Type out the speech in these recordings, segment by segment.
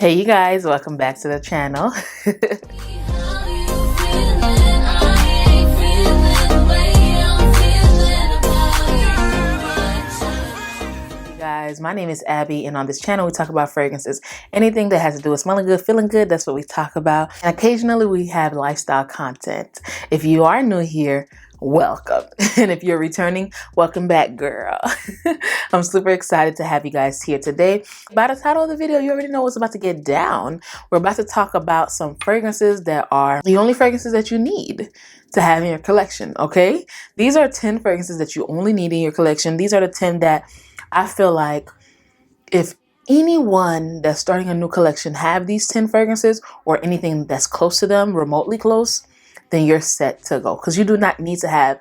Hey you guys, welcome back to the channel. Guys, my name is Abby, and on this channel we talk about fragrances. Anything that has to do with smelling good, feeling good, that's what we talk about. And occasionally we have lifestyle content. If you are new here, welcome. And if you're returning, welcome back, girl. I'm super excited to have you guys here today. By the title of the video, you already know what's about to get down. We're about to talk about some fragrances that are the only fragrances that you need to have in your collection, okay? These are 10 fragrances that you only need in your collection. These are the 10 that I feel like if anyone that's starting a new collection have these 10 fragrances or anything that's close to them, remotely close, then you're set to go. Because you do not need to have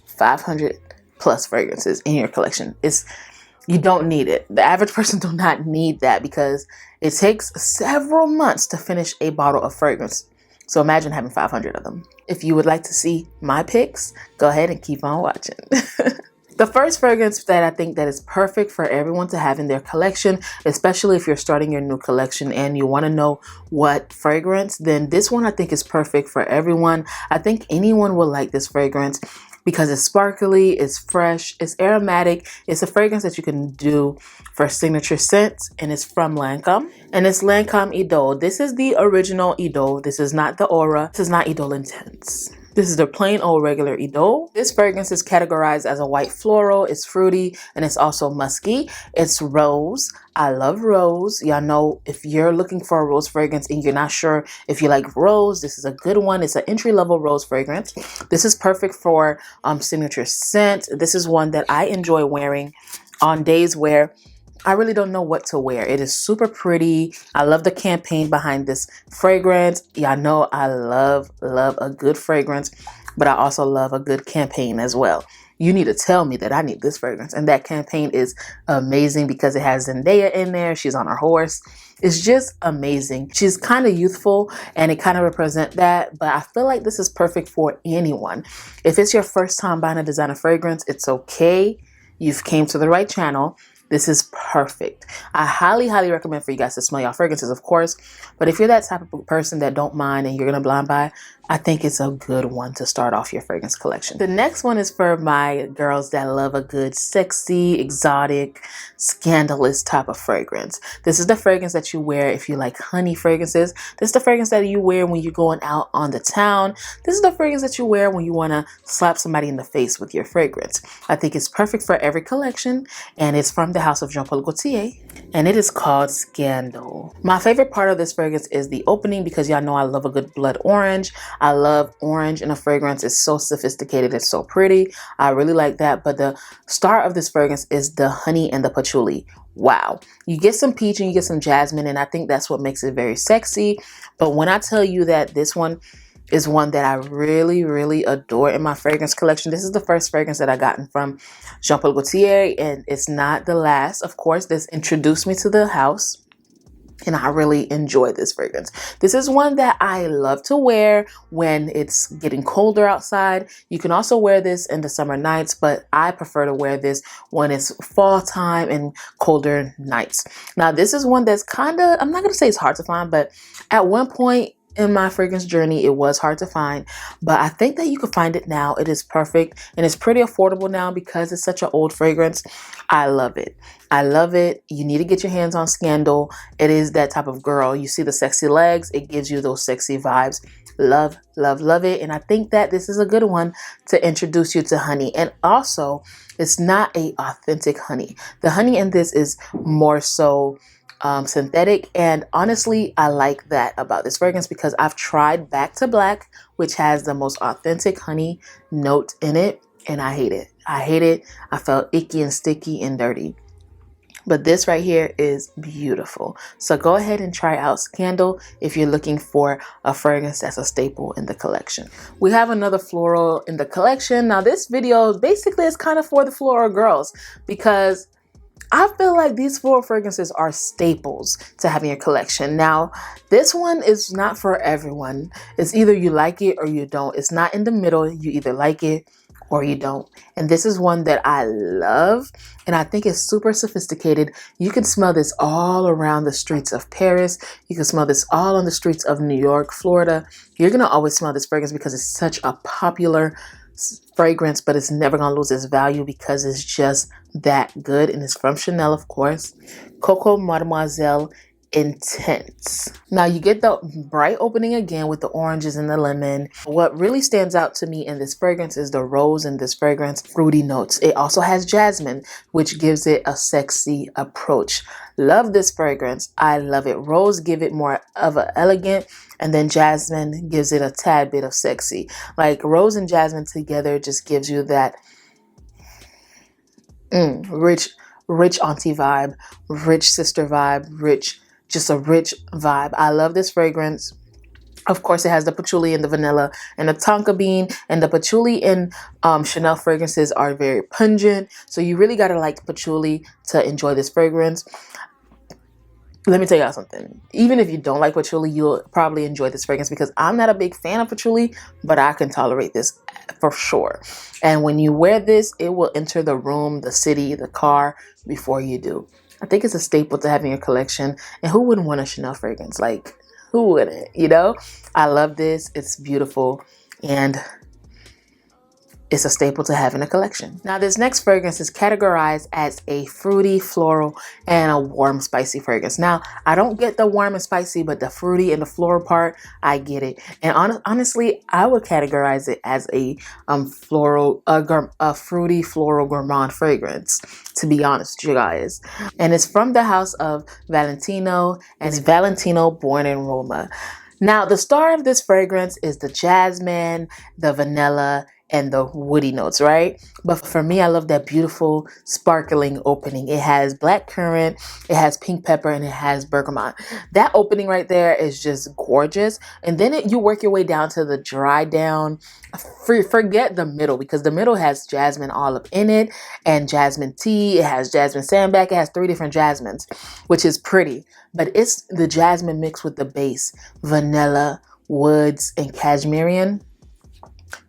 500 plus fragrances in your collection. You don't need it. The average person do not need that because it takes several months to finish a bottle of fragrance. So imagine having 500 of them. If you would like to see my picks, go ahead and keep on watching. The first fragrance that I think that is perfect for everyone to have in their collection, especially if you're starting your new collection and you want to know what fragrance, then this one I think is perfect for everyone. I think anyone will like this fragrance because it's sparkly, it's fresh, it's aromatic. It's a fragrance that you can do for signature scents, and it's from Lancome. And it's Lancome Idol. This is the original Idol. This is not the Aura. This is not Idol Intense. This is the plain old regular Idol. This fragrance is categorized as a white floral. It's fruity and it's also musky. It's rose. I love rose. Y'all know if you're looking for a rose fragrance and you're not sure if you like rose, this is a good one. It's an entry-level rose fragrance. This is perfect for signature scent. This is one that I enjoy wearing on days where I really don't know what to wear. It is super pretty. I love the campaign behind this fragrance. Y'all know I love a good fragrance, but I also love a good campaign as well. You need to tell me that I need this fragrance. And that campaign is amazing because it has Zendaya in there. She's on her horse. It's just amazing. She's kind of youthful and it kind of represents that, but I feel like this is perfect for anyone. If it's your first time buying a designer fragrance, it's okay. You've came to the right channel. This is perfect. I highly recommend for you guys to smell your fragrances, of course. But if you're that type of person that don't mind and you're going to blind buy, I think it's a good one to start off your fragrance collection. The next one is for my girls that love a good, sexy, exotic, scandalous type of fragrance. This is the fragrance that you wear if you like honey fragrances. This is the fragrance that you wear when you're going out on the town. This is the fragrance that you wear when you want to slap somebody in the face with your fragrance. I think it's perfect for every collection, and it's from the house of Jean-Paul Gaultier, and it is called Scandal. My favorite part of this fragrance is the opening because y'all know I love a good blood orange. I love orange in a fragrance. It's so sophisticated. It's so pretty. I really like that. But the star of this fragrance is the honey and the patchouli. Wow. You get some peach and you get some jasmine, and I think that's what makes it very sexy. But when I tell you that this one is one that I really adore in my fragrance collection. This is the first fragrance that I gotten from Jean-Paul Gaultier, and it's not the last. Of course, this introduced me to the house, and I really enjoy this fragrance. This is one that I love to wear when it's getting colder outside. You can also wear this in the summer nights, but I prefer to wear this when it's fall time and colder nights. Now, this is one that's kind of, I'm not going to say it's hard to find, but at one point in my fragrance journey, it was hard to find, but I think that you can find it now. It is perfect and it's pretty affordable now because it's such an old fragrance. I love it. I love it. You need to get your hands on Scandal. It is that type of girl. You see the sexy legs. It gives you those sexy vibes. Love it. And I think that this is a good one to introduce you to honey. And also, it's not a authentic honey. The honey in this is more so synthetic, and honestly I like that about this fragrance because I've tried Back to Black, which has the most authentic honey note in it, and I hate it. I felt icky and sticky and dirty. But this right here is beautiful. So go ahead and try out Scandal if you're looking for a fragrance that's a staple in the collection. We have another floral in the collection. Now this video basically is kind of for the floral girls because I feel like these floral fragrances are staples to have in your collection. Now, this one is not for everyone. It's either you like it or you don't. It's not in the middle. You either like it or you don't. And this is one that I love, and I think it's super sophisticated. You can smell this all around the streets of Paris. You can smell this all on the streets of New York, Florida. You're gonna always smell this fragrance because it's such a popular fragrance, but it's never gonna lose its value because it's just that good. And it's from Chanel, of course. Coco Mademoiselle Intense. Now you get the bright opening again with the oranges and the lemon. What really stands out to me in this fragrance is the rose in this fragrance, fruity notes. It also has jasmine, which gives it a sexy approach. Love this fragrance. I love it. Rose give it more of an elegant, and then jasmine gives it a tad bit of sexy. Like rose and jasmine together just gives you that rich auntie vibe, rich sister vibe, just a rich vibe. I love this fragrance. Of course, it has the patchouli and the vanilla and the tonka bean, and the patchouli in Chanel fragrances are very pungent. So you really got to like patchouli to enjoy this fragrance. Let me tell y'all something. Even if you don't like patchouli, you'll probably enjoy this fragrance because I'm not a big fan of patchouli, but I can tolerate this for sure. And when you wear this, it will enter the room, the city, the car before you do. I think it's a staple to have in your collection. And who wouldn't want a Chanel fragrance? Like, who wouldn't, you know? I love this. It's beautiful. And it's a staple to have in a collection. Now, this next fragrance is categorized as a fruity, floral, and a warm, spicy fragrance. Now, I don't get the warm and spicy, but the fruity and the floral part, I get it. And honestly, I would categorize it as a fruity, floral, gourmand fragrance, to be honest with you guys. And it's from the house of Valentino, and it's Valentino Born in Roma. Now, the star of this fragrance is the jasmine, the vanilla, and the woody notes, right? But for me, I love that beautiful sparkling opening. It has black currant, it has pink pepper, and it has bergamot. That opening right there is just gorgeous. And then you work your way down to the dry down. Forget the middle, because the middle has jasmine all up in it, and jasmine tea. It has jasmine sandbag. It has 3 different jasmines, which is pretty. But it's the jasmine mixed with the base, vanilla, woods, and cashmerian.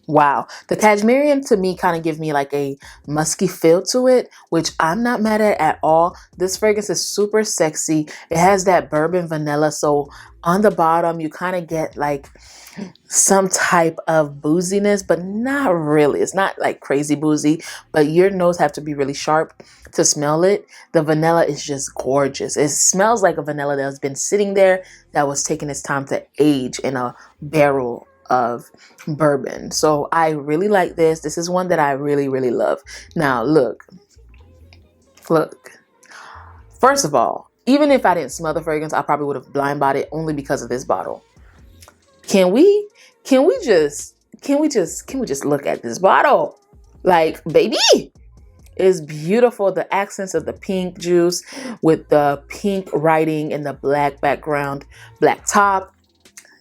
Wow. The cashmerian to me kind of gives me like a musky feel to it, which I'm not mad at all. This fragrance is super sexy. It has that bourbon vanilla. So on the bottom, you kind of get like some type of booziness, but not really. It's not like crazy boozy, but your nose have to be really sharp to smell it. The vanilla is just gorgeous. It smells like a vanilla that has been sitting there, that was taking its time to age in a barrel of bourbon. So I really like this. This is one that I really, really love. Now, look. First of all, even if I didn't smell the fragrance, I probably would have blind bought it only because of this bottle. Can we just look at this bottle? Like, baby, it's beautiful. The accents of the pink juice with the pink writing and the black background, black top,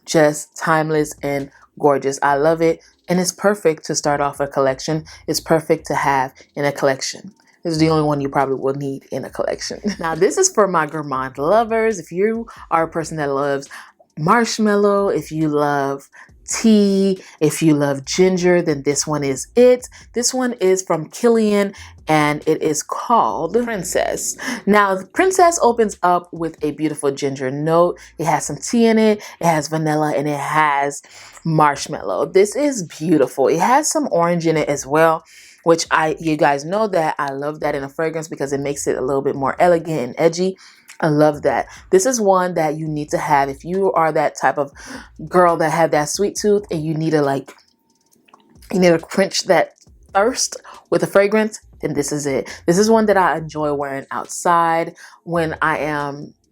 just timeless and gorgeous. I love it. And it's perfect to start off a collection. It's perfect to have in a collection. This is the only one you probably will need in a collection. Now, this is for my gourmand lovers. If you are a person that loves marshmallow, if you love tea, if you love ginger, then this one is it. This one is from Kilian, and it is called Princess. Now, the Princess opens up with a beautiful ginger note. It has some tea in it, it has vanilla, and it has marshmallow. This is beautiful. It has some orange in it as well, which you guys know that I love that in a fragrance because it makes it a little bit more elegant and edgy. I love that. This is one that you need to have if you are that type of girl that have that sweet tooth and you need to quench that thirst with a fragrance, then this is it. This is one that I enjoy wearing outside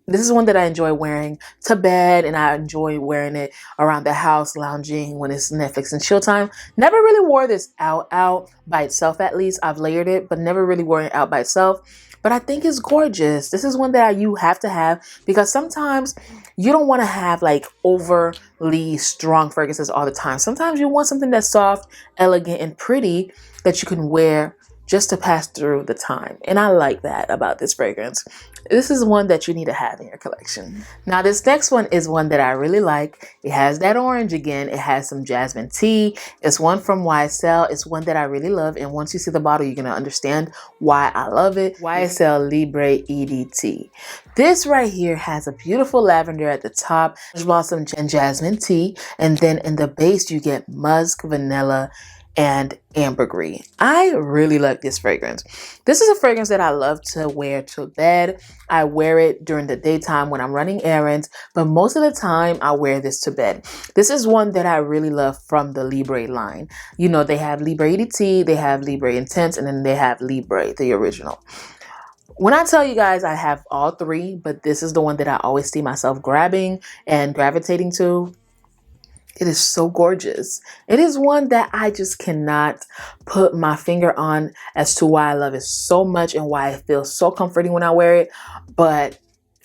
this is one that I enjoy wearing to bed, and I enjoy wearing it around the house, lounging when it's Netflix and chill time. Never really wore this out by itself, at least. I've layered it, but never really wore it out by itself. But I think it's gorgeous. This is one that you have to have because sometimes you don't want to have like overly strong fragrances all the time. Sometimes you want something that's soft, elegant, and pretty that you can wear just to pass through the time. And I like that about this fragrance. This is one that you need to have in your collection. Now this next one is one that I really like. It has that orange again. It has some jasmine tea. It's one from YSL. It's one that I really love. And once you see the bottle, you're going to understand why I love it. YSL Libra EDP. This right here has a beautiful lavender at the top, blossom and jasmine tea. And then in the base, you get musk, vanilla, and ambergris. I really like this fragrance. This is a fragrance that I love to wear to bed. I wear it during the daytime when I'm running errands, but most of the time I wear this to bed. This is one that I really love from the Libra line. You know, they have Libra EDT, they have Libra Intense, and then they have Libra, the original. When I tell you guys I have all three, but this is the one that I always see myself grabbing and gravitating to. It is so gorgeous. It is one that I just cannot put my finger on as to why I love it so much and why it feels so comforting when I wear it, but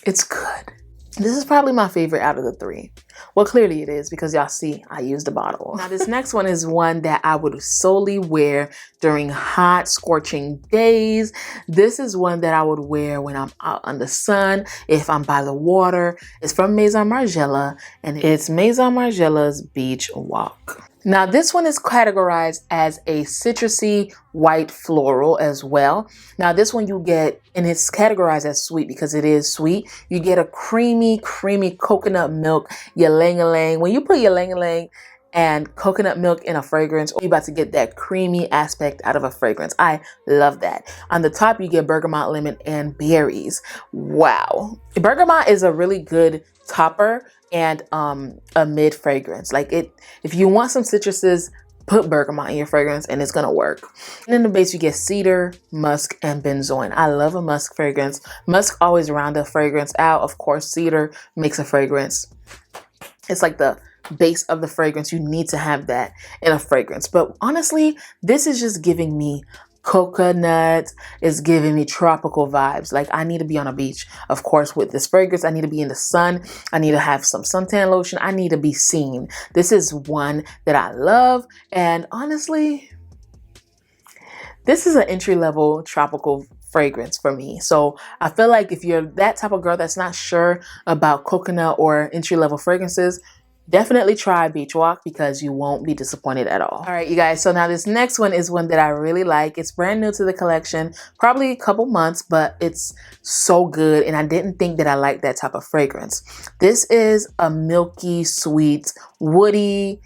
it's good. This is probably my favorite out of the three. Well, clearly it is because y'all see I used the bottle. Now this next one is one that I would solely wear during hot, scorching days. This is one that I would wear when I'm out in the sun, if I'm by the water. It's from Maison Margiela, and it's Maison Margiela's Beach Walk. Now this one is categorized as a citrusy white floral as well. Now this one you get, and it's categorized as sweet because it is sweet. You get a creamy coconut milk ylang-ylang. When you put ylang-ylang and coconut milk in a fragrance, you're about to get that creamy aspect out of a fragrance. I love that. On the top you get bergamot, lemon, and berries. Wow. Bergamot is a really good topper and a mid fragrance. Like if you want some citruses, put bergamot in your fragrance and it's gonna work. And in the base you get cedar, musk, and benzoin. I love a musk fragrance. Musk always round a fragrance out. Of course, cedar makes a fragrance. It's like the base of the fragrance. You need to have that in a fragrance. But honestly, this is just giving me coconut. Is giving me tropical vibes. Like I need to be on a beach. Of course, with this fragrance, I need to be in the sun. I need to have some suntan lotion. I need to be seen. This is one that I love. And honestly, this is an entry-level tropical fragrance for me. So I feel like if you're that type of girl that's not sure about coconut or entry-level fragrances, definitely try Beach Walk because you won't be disappointed at all. All right, you guys. So now this next one is one that I really like. It's brand new to the collection, probably a couple months, but it's so good. And I didn't think that I liked that type of fragrance. This is a milky, sweet, woody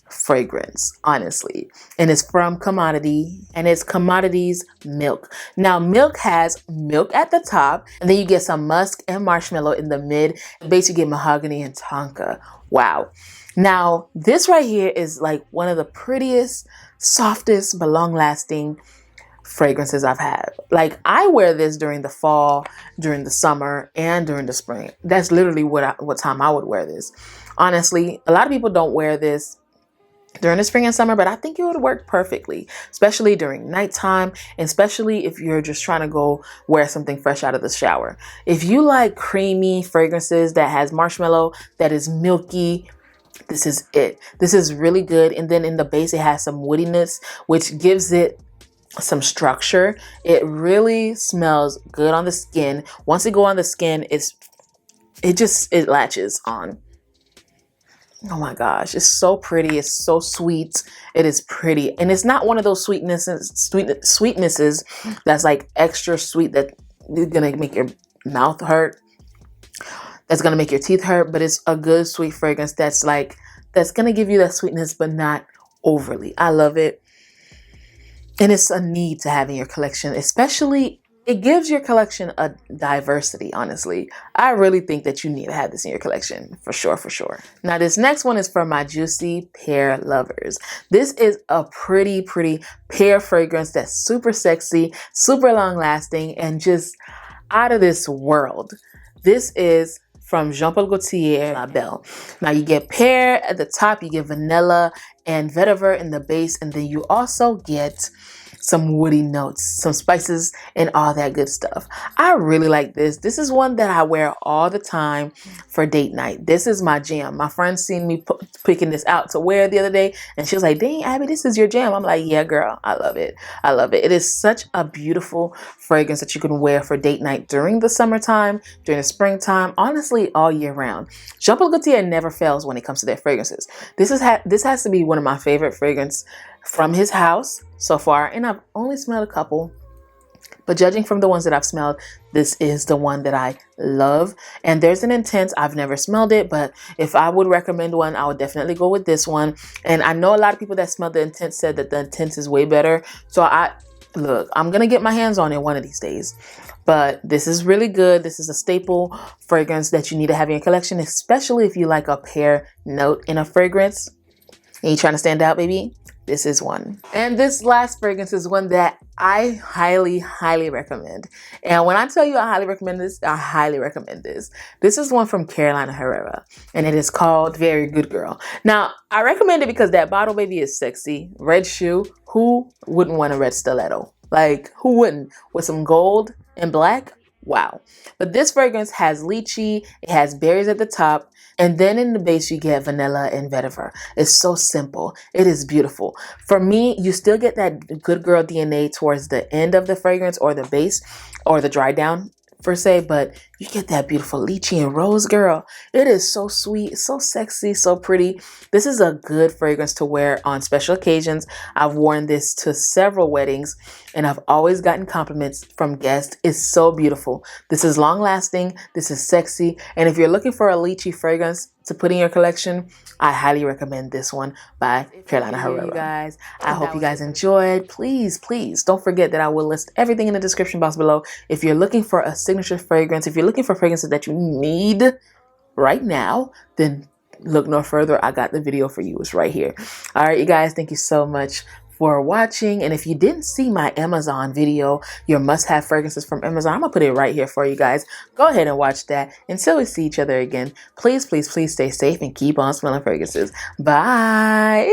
fragrance, honestly. And it's from Commodities, and it's Commodities Milk. Now, Milk has milk at the top, and then you get some musk and marshmallow in the mid. Base, you get mahogany and tonka. Wow. Now, this right here is like one of the prettiest, softest, but long-lasting fragrances I've had. Like I wear this during the fall, during the summer, and during the spring. That's literally what time I would wear this. Honestly, a lot of people don't wear this during the spring and summer, but I think it would work perfectly, especially during nighttime, and especially if you're just trying to go wear something fresh out of the shower. If you like creamy fragrances that has marshmallow, that is milky, this is it. This is really good. And then in the base, it has some woodiness, which gives it some structure. It really smells good on the skin. Once it go on the skin, it latches on. Oh my gosh, it's so pretty. It's so sweet. It is pretty. And it's not one of those sweetnesses that's like extra sweet that is going to make your mouth hurt. That's going to make your teeth hurt. But it's a good sweet fragrance that's going to give you that sweetness, but not overly. I love it. And it's a need to have in your collection, especially it gives your collection a diversity, honestly. I really think that you need to have this in your collection, for sure, for sure. Now, this next one is for my juicy pear lovers. This is a pretty pear fragrance that's super sexy, super long lasting, and just out of this world. This is from Jean-Paul Gaultier La Belle. Now, you get pear at the top, you get vanilla and vetiver in the base, and then you also get some woody notes, some spices, and all that good stuff. I really like this. This is one that I wear all the time for date night. This is my jam. My friend seen me picking this out to wear the other day, and she was like, dang, Abby, this is your jam. I'm like, yeah, girl, I love it. I love it. It is such a beautiful fragrance that you can wear for date night during the summertime, during the springtime, honestly, all year round. Jean-Paul Gaultier never fails when it comes to their fragrances. This has to be one of my favorite fragrances from his house so far, and I've only smelled a couple, but judging from the ones that I've smelled, this is the one that I love. And there's an Intense. I've never smelled it, but if I would recommend one, I would definitely go with this one. And I know a lot of people that smelled the Intense said that the Intense is way better. So I'm gonna get my hands on it one of these days. But this is really good. This is a staple fragrance that you need to have in your collection, especially if you like a pear note in a fragrance and you're trying to stand out, baby. This is one. And this last fragrance is one that I highly, highly recommend. And when I tell you I highly recommend this, I highly recommend this. This is one from Carolina Herrera, and it is called Very Good Girl. Now, I recommend it because that bottle, baby, is sexy. Red shoe. Who wouldn't want a red stiletto? Like, who wouldn't? With some gold and black? Wow. But this fragrance has lychee, it has berries at the top, and then in the base you get vanilla and vetiver. It's so simple. It is beautiful. For me, you still get that good girl DNA towards the end of the fragrance or the base or the dry down per se, but you get that beautiful lychee and rose, girl. It is so sweet, so sexy, so pretty. This is a good fragrance to wear on special occasions. I've worn this to several weddings and I've always gotten compliments from guests. It's so beautiful. This is long lasting. This is sexy. And if you're looking for a lychee fragrance to put in your collection, I highly recommend this one by Carolina Herrera. You guys, I hope you guys enjoyed. Please, please don't forget that I will list everything in the description box below. If you're looking for a signature fragrance, if you're looking for fragrances that you need right now, then look no further. I got the video for you. It's right here. All right, you guys, thank you so much for watching. And if you didn't see my Amazon video, your must-have fragrances from Amazon, I'm gonna put it right here for you guys. Go ahead and watch that. Until we see each other again, please, please, please stay safe and keep on smelling fragrances. Bye.